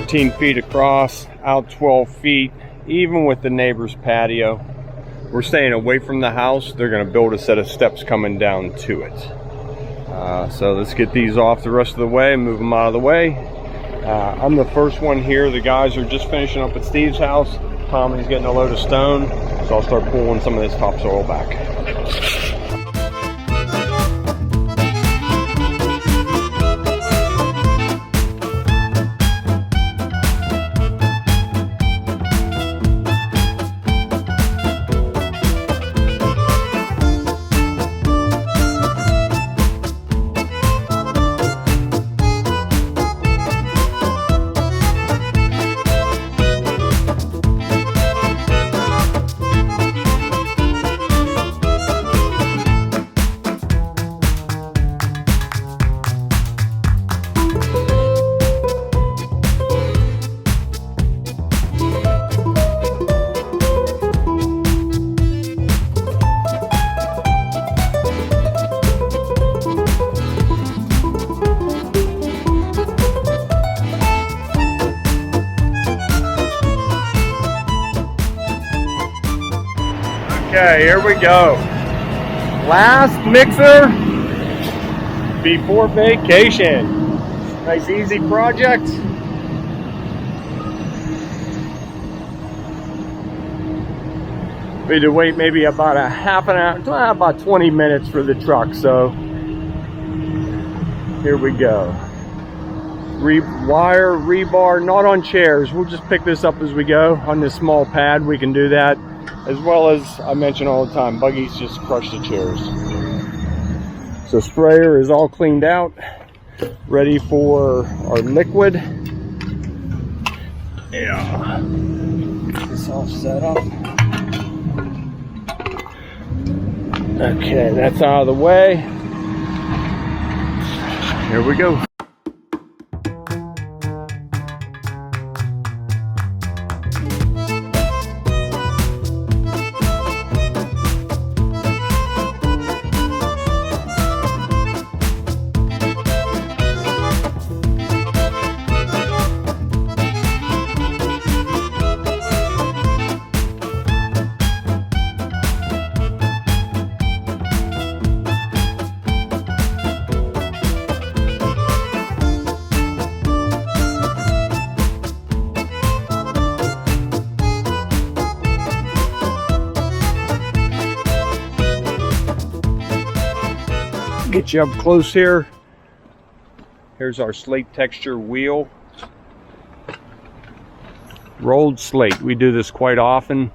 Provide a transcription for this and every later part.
14 feet across, out 12 feet, even with the neighbor's patio. We're staying away from the house. They're going to build a set of steps coming down to it. So let's get these off the rest of the way and move them out of the way. I'm the first one here. The guys are just finishing up at Steve's house. Tommy's getting a load of stone, so I'll start pulling some of this topsoil back. Okay, here we go. Last mixer before vacation. Nice easy project. We had to wait maybe about a half an hour, about 20 minutes for the truck, so here we go. Wire, rebar, not on chairs. We'll just pick this up as we go. On this small pad, we can do that. As well as I mention all the time, buggies just crush the chairs. So sprayer is all cleaned out, ready for our liquid. Yeah, get this all set up. Okay, that's out of the way. Here we go. Get you up close here. Here's our slate texture wheel. Rolled slate. We do this quite often.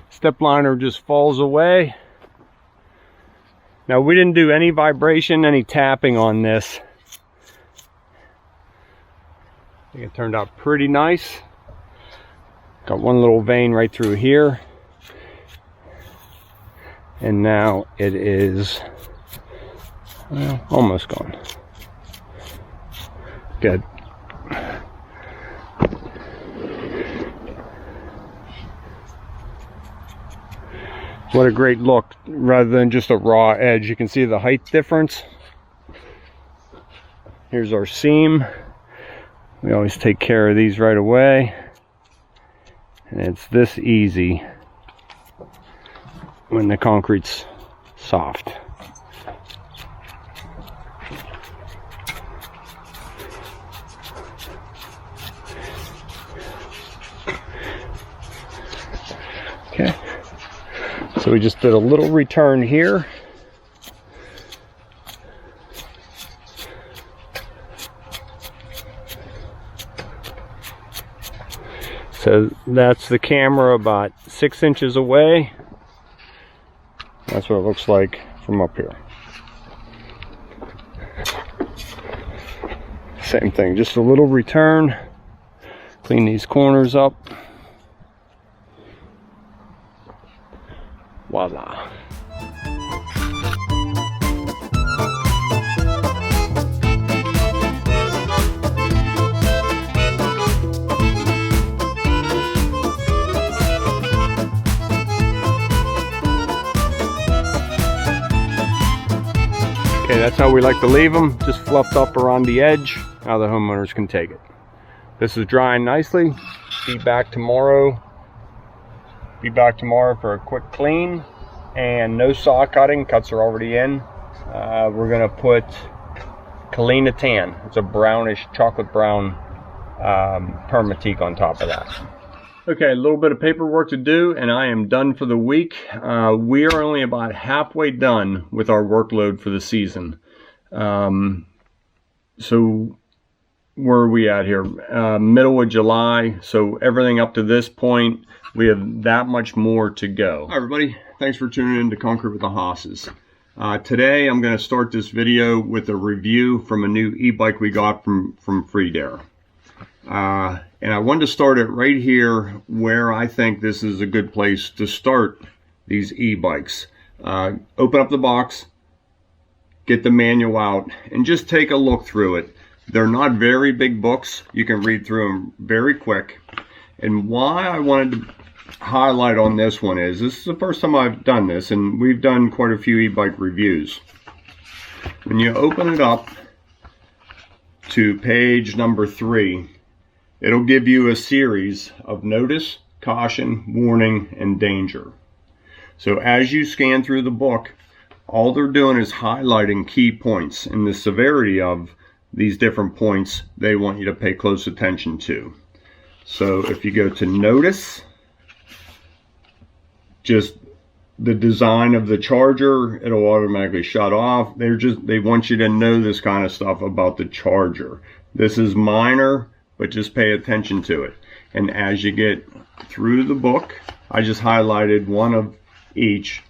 Step liner just falls away. Now we didn't do any vibration, any tapping on this. I think it turned out pretty nice. Got one little vein right through here. And now it is, well, almost gone. Good. What a great look, rather than just a raw edge. You can see the height difference. Here's our seam. We always take care of these right away. And it's this easy when the concrete's soft. Okay. So we just did a little return here. So that's the camera about 6 inches away. That's what it looks like from up here. Same thing, just a little return. Clean these corners up. Voila. Okay, that's how we like to leave them, just fluffed up around the edge. Now the homeowners can take it. This is drying nicely. Be back tomorrow for a quick clean, and no saw cutting. Cuts are already in. We're gonna put Kalina Tan. It's a brownish, chocolate brown permatique on top of that. Okay, a little bit of paperwork to do, and I am done for the week. We are only about halfway done with our workload for the season. So where are we at here? Middle of July, so everything up to this point, we have that much more to go. Hi everybody, thanks for tuning in to Concrete with the Hosses. Today I'm going to start this video with a review from a new e-bike we got from Freedare. And I wanted to start it right here where I think this is a good place to start these e-bikes. Open up the box, get the manual out, and just take a look through it. They're not very big books. You can read through them very quick. And why I wanted to highlight on this one is, this is the first time I've done this, and we've done quite a few e-bike reviews. When you open it up to page number 3, it'll give you a series of notice, caution, warning, and danger. So as you scan through the book, all they're doing is highlighting key points and the severity of these different points they want you to pay close attention to. So if you go to notice, just the design of the charger, it'll automatically shut off. They want you to know this kind of stuff about the charger. This is minor, but just pay attention to it. And as you get through the book, I just highlighted one of each,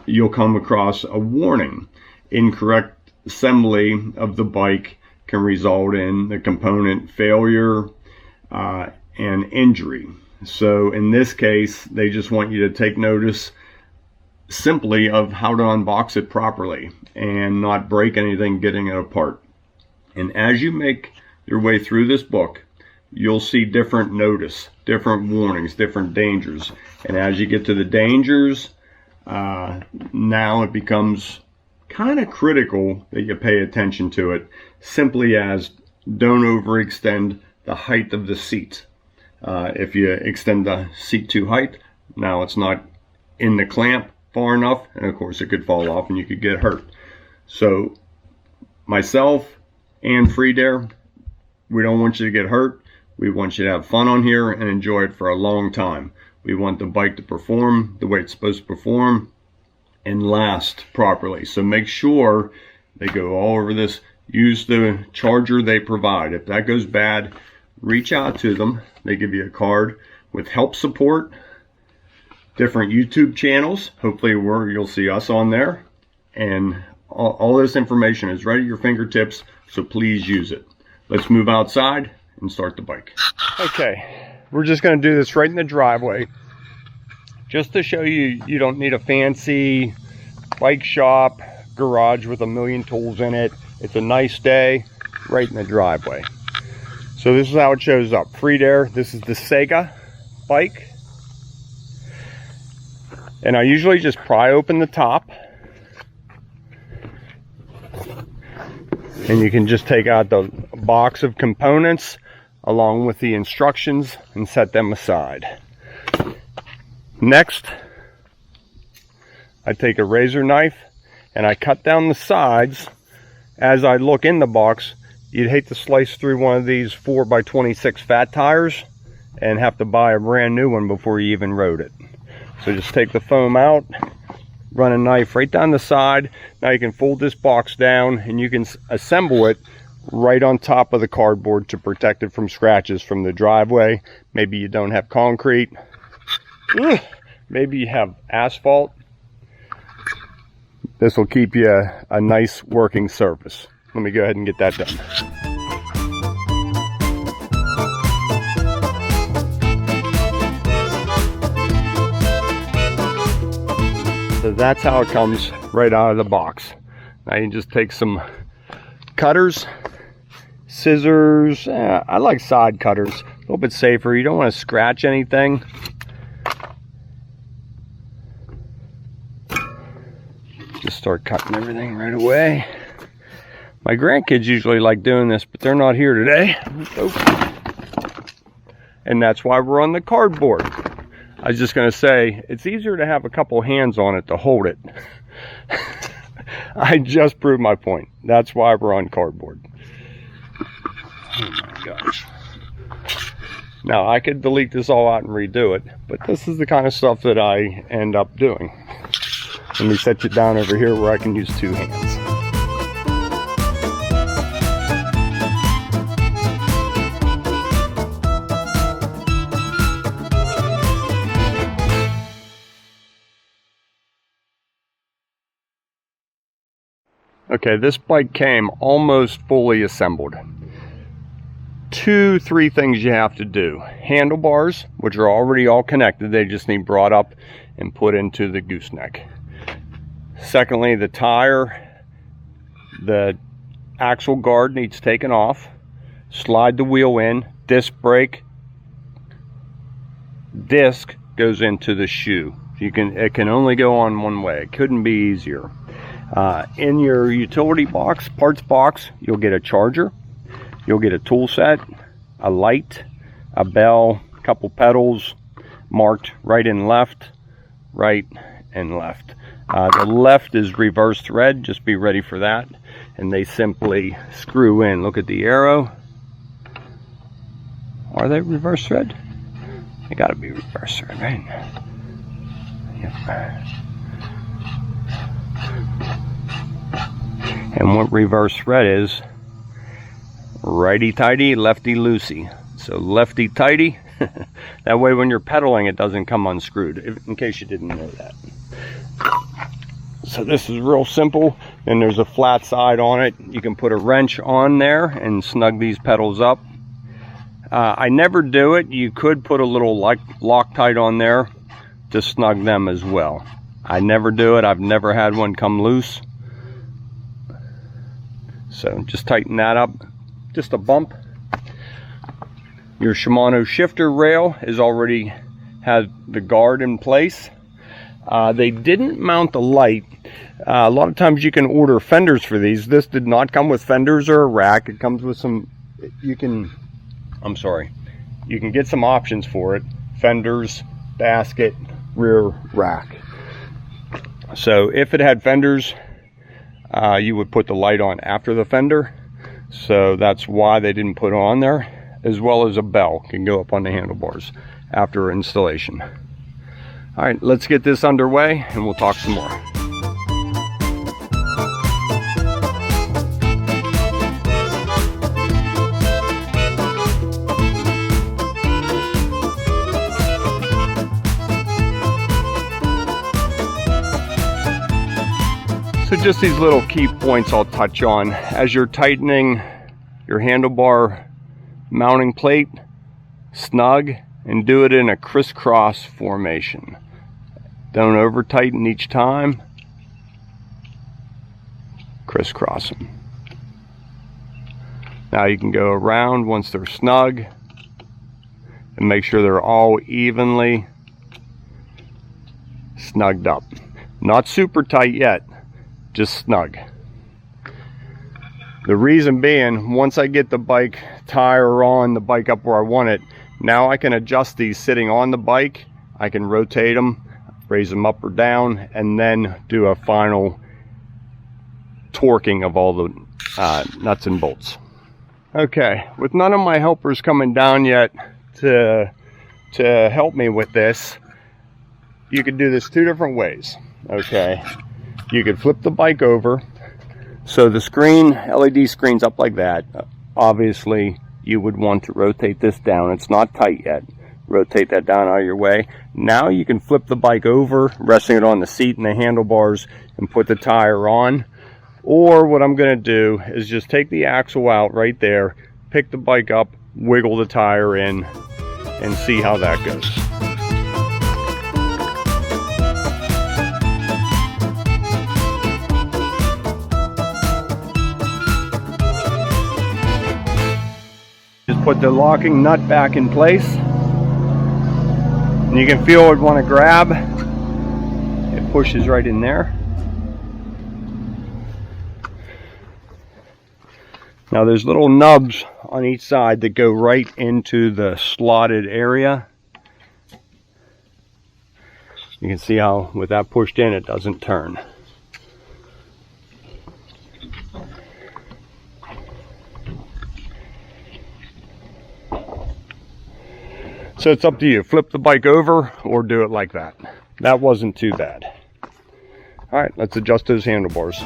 you'll come across a warning. Incorrect assembly of the bike can result in the component failure and injury. So in this case, they just want you to take notice simply of how to unbox it properly and not break anything getting it apart. And as you make your way through this book, you'll see different notice, different warnings, different dangers. And as you get to the dangers, now it becomes kind of critical that you pay attention to it, simply as don't overextend the height of the seat. If you extend the seat too high, now it's not in the clamp far enough, and of course it could fall off and you could get hurt. So myself and Freedare, we don't want you to get hurt. We want you to have fun on here and enjoy it for a long time. We want the bike to perform the way it's supposed to perform and last properly. So make sure they go all over this. Use the charger they provide. If that goes bad, reach out to them. They give you a card with help support, different YouTube channels. Hopefully you'll see us on there. And all this information is right at your fingertips, so please use it. Let's move outside and start the bike. Okay, we're just going to do this right in the driveway. Just to show you, you don't need a fancy bike shop garage with a million tools in it. It's a nice day right in the driveway. So this is how it shows up. Freedare, this is the Sega bike. And I usually just pry open the top. And you can just take out the box of components along with the instructions and set them aside. Next, I take a razor knife and I cut down the sides. As I look in the box, you'd hate to slice through one of these 4x26 fat tires and have to buy a brand new one before you even rode it. So just take the foam out, run a knife right down the side. Now you can fold this box down and you can assemble it right on top of the cardboard to protect it from scratches from the driveway. Maybe you don't have concrete. Maybe you have asphalt. This will keep you a nice working surface. Let me go ahead and get that done. So that's how it comes right out of the box. Now you just take some cutters, scissors. I like side cutters, a little bit safer. You don't want to scratch anything. Just start cutting everything right away. My grandkids usually like doing this, but they're not here today. And that's why we're on the cardboard. I was just going to say, it's easier to have a couple hands on it to hold it. I just proved my point. That's why we're on cardboard. Oh my gosh. Now, I could delete this all out and redo it, but this is the kind of stuff that I end up doing. Let me set you down over here where I can use two hands. Okay, this bike came almost fully assembled. 2-3 things you have to do. Handlebars, which are already all connected, they just need brought up and put into the gooseneck. Secondly, the tire, the axle guard needs taken off. Slide the wheel in, disc brake, disc goes into the shoe. It can only go on one way. It couldn't be easier. In your utility box, parts box, you'll get a charger, you'll get a tool set, a light, a bell, a couple pedals marked right and left, right and left. The left is reverse thread, just be ready for that. And they simply screw in. Look at the arrow. Are they reverse thread? They gotta be reverse thread, right? Yep. And what reverse thread is, righty-tighty, lefty-loosey. So lefty-tighty, that way when you're pedaling it doesn't come unscrewed, in case you didn't know that. So this is real simple, and there's a flat side on it. You can put a wrench on there and snug these pedals up. I never do it. You could put a little Loctite on there to snug them as well. I never do it. I've never had one come loose. So just tighten that up, just a bump. Your Shimano shifter rail is already has the guard in place. They didn't mount the light. A lot of times you can order fenders for these. This did not come with fenders or a rack. It comes with some, you can get some options for it. Fenders, basket, rear rack. So if it had fenders, you would put the light on after the fender. So that's why they didn't put it on there, as well as a bell can go up on the handlebars after installation. All right, let's get this underway and we'll talk some more. So just these little key points I'll touch on. As you're tightening your handlebar mounting plate, snug and do it in a crisscross formation. Don't over tighten each time. Crisscross them. Now you can go around once they're snug and make sure they're all evenly snugged up. Not super tight yet, just snug. The reason being, once I get the bike tire on the bike up where I want it, now I can adjust these sitting on the bike. I can rotate them, raise them up or down, and then do a final torquing of all the nuts and bolts. Okay, with none of my helpers coming down yet to help me with this, you could do this two different ways. Okay, you could flip the bike over. So the screen, LED screen's up like that. Obviously, you would want to rotate this down. It's not tight yet. Rotate that down out of your way. Now you can flip the bike over, resting it on the seat and the handlebars, and put the tire on. Or what I'm going to do is just take the axle out right there, pick the bike up, wiggle the tire in, and see how that goes. put the locking nut back in place. And you can feel it want to grab. It pushes right in there. Now there's little nubs on each side that go right into the slotted area. You can see how with that pushed in it doesn't turn. So it's up to you. Flip the bike over or do it like that. That wasn't too bad. All right, let's adjust those handlebars.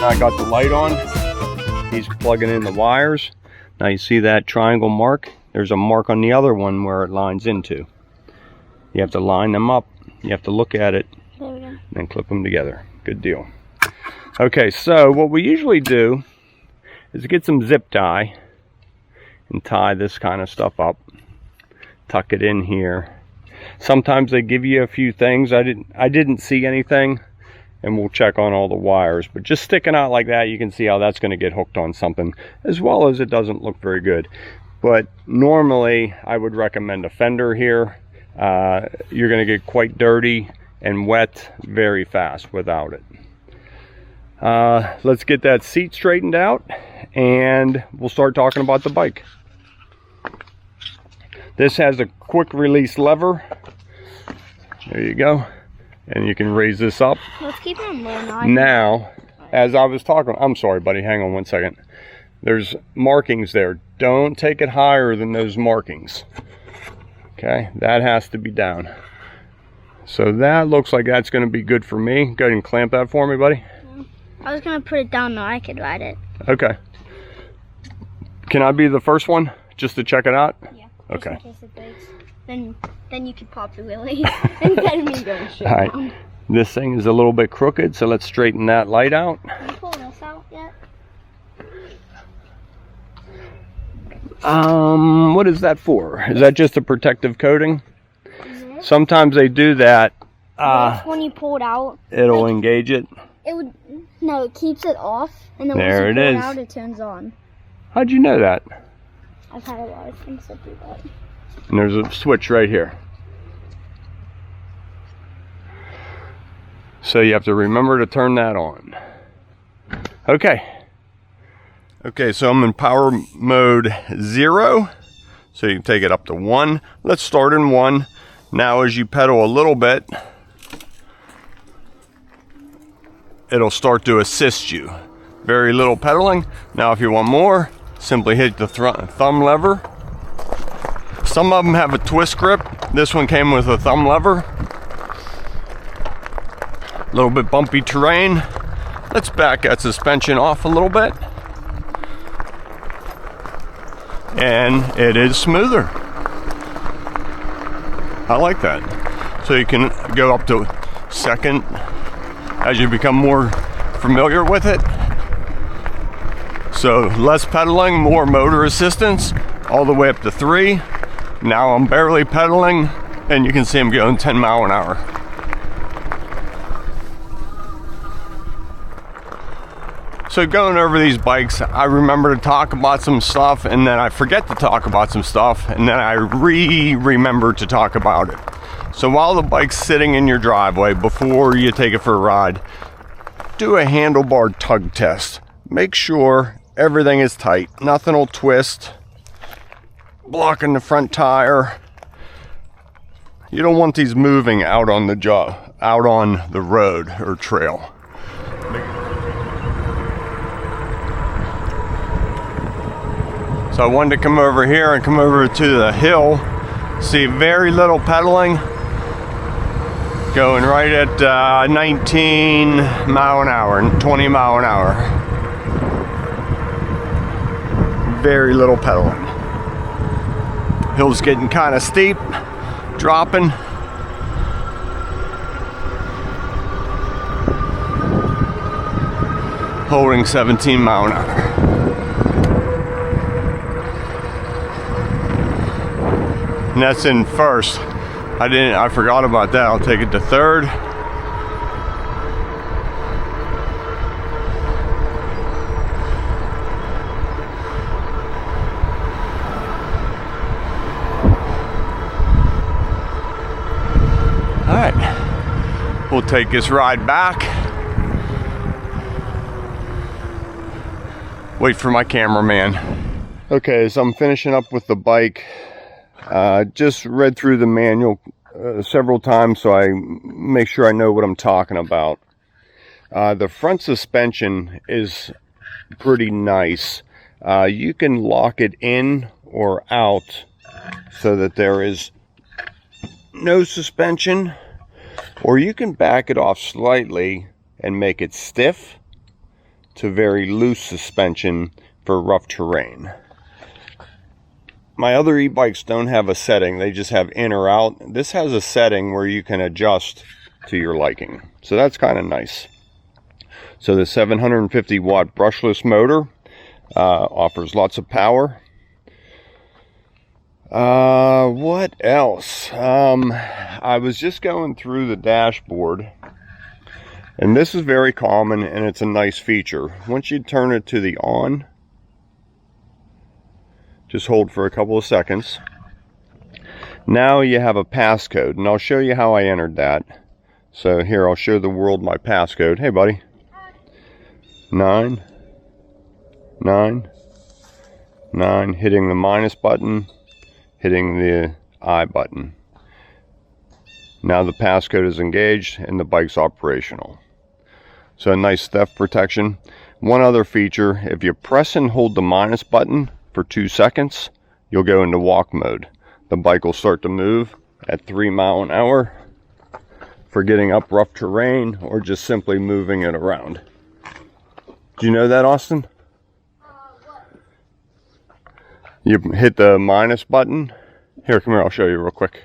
I got the light on. He's plugging in the wires. Now you see that triangle mark? There's a mark on the other one where it lines into. You have to line them up. You have to look at it and then clip them together. Good deal. Okay, so what we usually do is get some zip tie and tie this kind of stuff up. Tuck it in here. Sometimes they give you a few things. I didn't see anything, and we'll check on all the wires. But just sticking out like that, you can see how that's going to get hooked on something, as well as it doesn't look very good. But normally, I would recommend a fender here. You're going to get quite dirty and wet very fast without it. Let's get that seat straightened out and we'll start talking about the bike. This has a quick release lever. There you go. And you can raise this up. Let's keep it low. Now, as I was talking, I'm sorry buddy, hang on one second. There's markings there. Don't take it higher than those markings. Okay, that has to be down. So that looks like that's going to be good for me. Go ahead and clamp that for me, buddy. I was going to put it down so I could ride it. Okay. Can I be the first one just to check it out? Yeah. Okay. Just in case it breaks. Then you could pop the wheelie instead of me going straight All right. down. This thing is a little bit crooked, so let's straighten that light out. Can you pull this out yet? What is that for? Is that just a protective coating? Sometimes they do that. When you pull it out, It'll engage it. No, it keeps it off, and then There once you it pull is. it out, it turns on. How'd you know that? I've had a lot of things that do that. And there's a switch right here. So you have to remember to turn that on. Okay. Okay, so I'm in power mode 0. So you can take it up to 1. Let's start in 1. Now as you pedal a little bit, it'll start to assist you. Very little pedaling. Now if you want more, simply hit the thumb lever. Some of them have a twist grip. This one came with a thumb lever. A little bit bumpy terrain. Let's back that suspension off a little bit. And it is smoother. I like that. So you can go up to second as you become more familiar with it. So less pedaling, more motor assistance, all the way up to 3. Now I'm barely pedaling, and you can see I'm going 10 miles an hour. So going over these bikes, I remember to talk about some stuff, and then I forget to talk about some stuff, and then I remember to talk about it. So while the bike's sitting in your driveway, before you take it for a ride, do a handlebar tug test. Make sure everything is tight. Nothing will twist, blocking the front tire. You don't want these moving out on the road or trail. So I wanted to come over here and come over to the hill. See very little pedaling. Going right at 19 mile an hour and 20 mile an hour. Very little pedaling. Hill's getting kind of steep, dropping. Holding 17 mile an hour. And that's in first. I forgot about that. I'll take it to third. All right, we'll take this ride back. Wait for my cameraman. Okay, so I'm finishing up with the bike. Just read through the manual several times so I make sure I know what I'm talking about. The front suspension is pretty nice. You can lock it in or out so that there is no suspension, or you can back it off slightly and make it stiff to very loose suspension for rough terrain. My other e-bikes don't have a setting, they just have in or out. This has a setting where you can adjust to your liking, so that's kind of nice. So the 750 watt brushless motor offers lots of power. What else? I was just going through the dashboard, and this is very common and it's a nice feature. Once you turn it to the on, just hold for a couple of seconds. Now you have a passcode, and I'll show you how I entered that. So here, I'll show the world my passcode. Hey buddy. 9 9 9, hitting the minus button, hitting the I button. Now the passcode is engaged and the bike's operational. So a nice theft protection. One other feature, if you press and hold the minus button for 2 seconds, you'll go into walk mode. The bike will start to move at 3 miles an hour for getting up rough terrain or just simply moving it around. Do you know that, Austin? You hit the minus button. Here, come here, I'll show you real quick.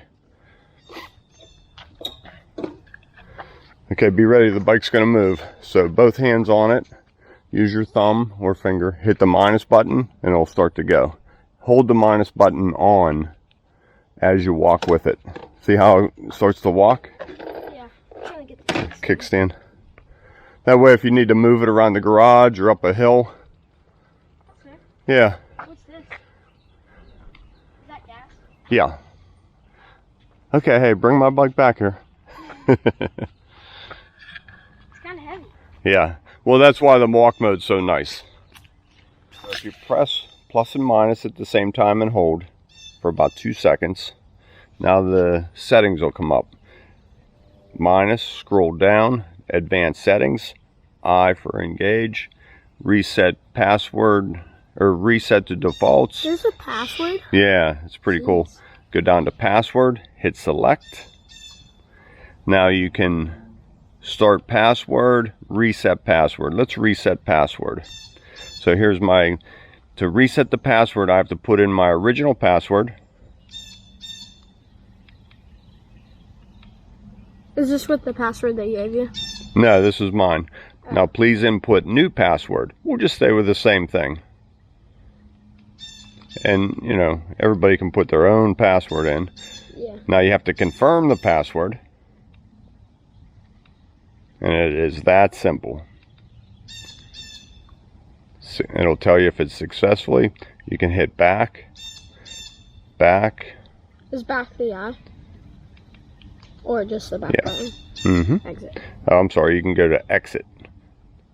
Okay, be ready, the bike's gonna move. So both hands on it, use your thumb or finger, hit the minus button, and it'll start to go. Hold the minus button on as you walk with it. See how it starts to walk? Yeah, I'm trying to get the kickstand. That way, if you need to move it around the garage or up a hill. Okay. Yeah. What's this? Is that gas? Yeah. Okay, hey, bring my bike back here. It's kind of heavy. Yeah. Well, that's why the walk mode's so nice. So if you press plus and minus at the same time and hold for about 2 seconds, now the settings will come up. Minus, scroll down, advanced settings, I for engage, reset password, or reset to defaults. There's a password? Yeah, it's pretty cool. Go down to password, hit select. Now you can start password, reset password. Let's reset password. So here's to reset the password, I have to put in my original password. Is this with the password they gave you? No, this is mine. Now please input new password. We'll just stay with the same thing. And, you know, everybody can put their own password in. Yeah. Now you have to confirm the password. And it is that simple. It'll tell you if it's successfully. You can hit back. Back. Is back the I? Or just the back button? Mm-hmm. Exit. Oh, I'm sorry, you can go to exit.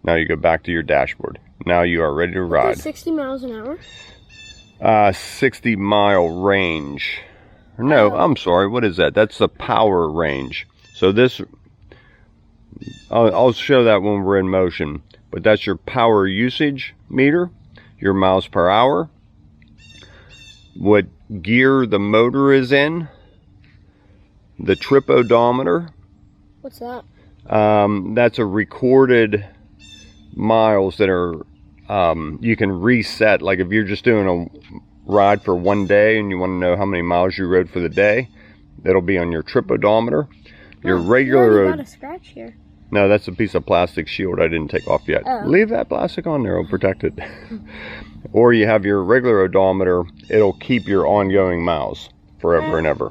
Now you go back to your dashboard. Now you are ready to ride. 60 miles an hour? 60 mile range. No, I'm sorry, what is that? That's the power range. So this, I'll show that when we're in motion, but that's your power usage meter, your miles per hour, what gear the motor is in, the trip odometer. What's that? That's a recorded miles that are, you can reset. Like if you're just doing a ride for one day and you want to know how many miles you rode for the day, that'll be on your trip odometer. Your regular... You got a scratch here. No, that's a piece of plastic shield I didn't take off yet. Oh. Leave that plastic on there, it'll protect it. Or you have your regular odometer, it'll keep your ongoing miles forever and ever.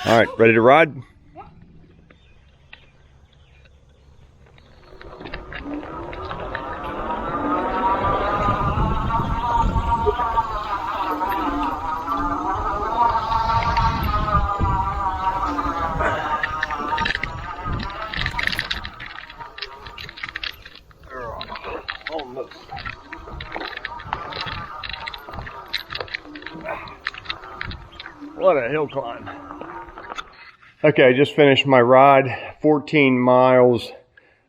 All right, ready to ride? Almost. What a hill climb. Okay, I just finished my ride, 14 miles.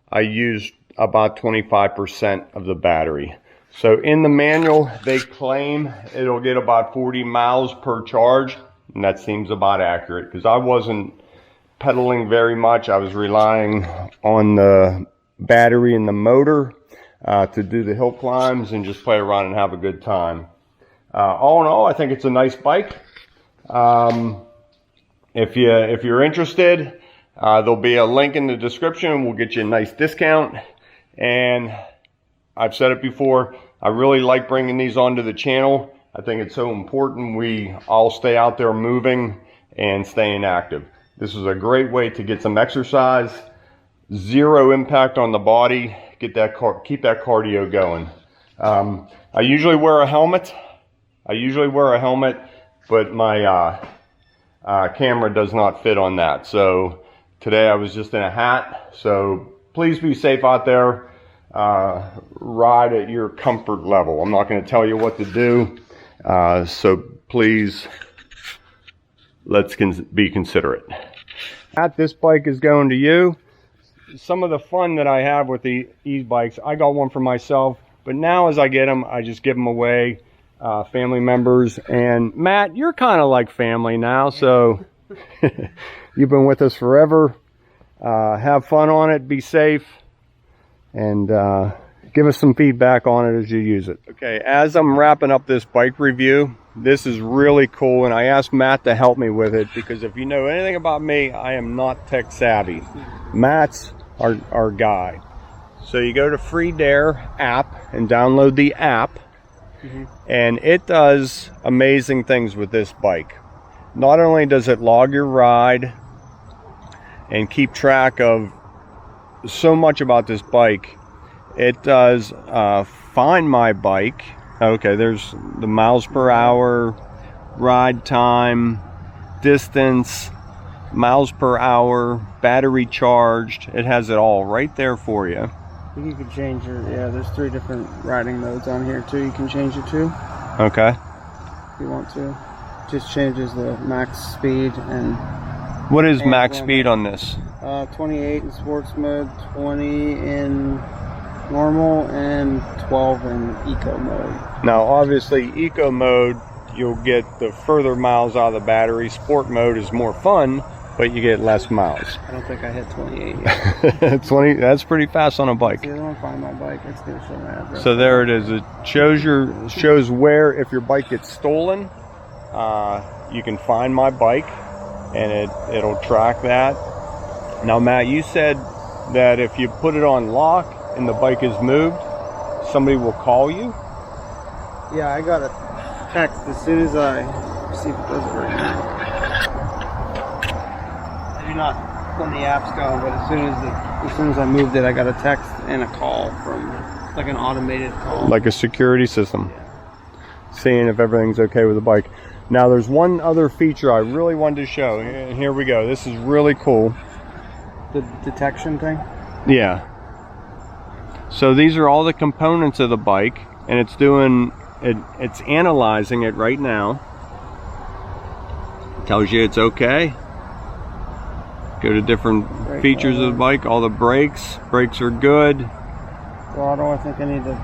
I used about 25% of the battery. So in the manual, they claim it'll get about 40 miles per charge, and that seems about accurate because I wasn't pedaling very much. I was relying on the battery and the motor to do the hill climbs and just play around and have a good time. All in all, I think it's a nice bike. If you're interested, there'll be a link in the description. We'll get you a nice discount. And I've said it before, I really like bringing these onto the channel. I think it's so important we all stay out there moving and staying active. This is a great way to get some exercise, zero impact on the body, keep that cardio going. I usually wear a helmet. But my camera does not fit on that. So today I was just in a hat. So please be safe out there. Ride at your comfort level. I'm not going to tell you what to do. So please, let's be considerate. This bike is going to you. Some of the fun that I have with the e-bikes, I got one for myself, but now as I get them, I just give them away. Family members, and Matt, you're kind of like family now, so you've been with us forever. Have fun on it, be safe, and give us some feedback on it as you use it. Okay, as I'm wrapping up this bike review, this is really cool, and I asked Matt to help me with it because if you know anything about me, I am not tech savvy. Matt's our guy. So you go to Freedare app and download the app. And it does amazing things with this bike. Not only does it log your ride and keep track of so much about this bike, it does find my bike. Okay, there's the miles per hour, ride time, distance, miles per hour, battery charged. It has it all right there for you. You can change your, there's 3 different riding modes on here too. You can change it to. Okay. If you want to. Just changes the max speed and. What is max speed on this? 28 in sports mode, 20 in normal, and 12 in eco mode. Now obviously eco mode, you'll get the further miles out of the battery. Sport mode is more fun, but you get less miles. I don't think I hit 28 yet. 20, that's pretty fast on a bike. See, I don't find my bike. It's going to show my address. So there it is. It shows where, if your bike gets stolen, you can find my bike, and it'll track that. Now, Matt, you said that if you put it on lock and the bike is moved, somebody will call you? Yeah, I got a text as soon as I see if it does it right now. Not when the app's going, but as soon as I moved it, I got a text and a call from like an automated call, like a security system, seeing if everything's okay with the bike. Now there's one other feature I really wanted to show, and here we go. This is really cool. The detection thing. Yeah. So these are all the components of the bike, and it's doing it. It's analyzing it right now. It tells you it's okay. Go to different features of the bike. All the brakes are good. Throttle, I think I need to.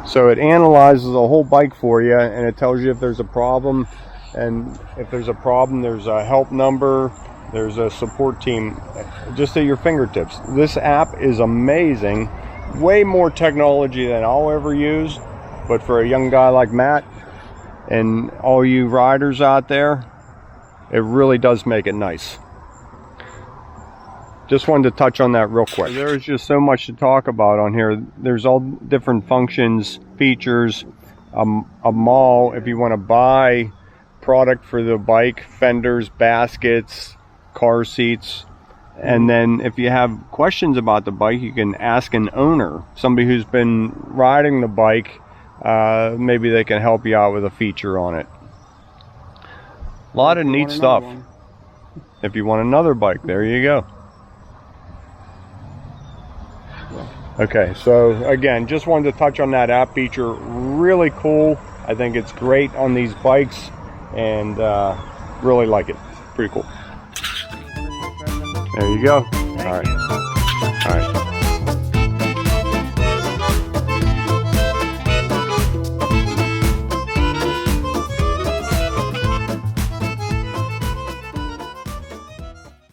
So it analyzes the whole bike for you, and it tells you if there's a problem. And if there's a problem, there's a help number, there's a support team, just at your fingertips. This app is amazing. Way more technology than I'll ever use. But for a young guy like Matt, and all you riders out there, it really does make it nice. Just wanted to touch on that real quick. There's just so much to talk about on here. There's all different functions, features. a mall if you want to buy product for the bike, fenders, baskets, car seats. And then if you have questions about the bike, you can ask an owner, somebody who's been riding the bike. Maybe they can help you out with a feature on it. A lot of neat stuff. If you want another bike, there you go. Okay, so again, just wanted to touch on that app feature. Really cool. I think it's great on these bikes, and really like it. Pretty cool. There you go. All right.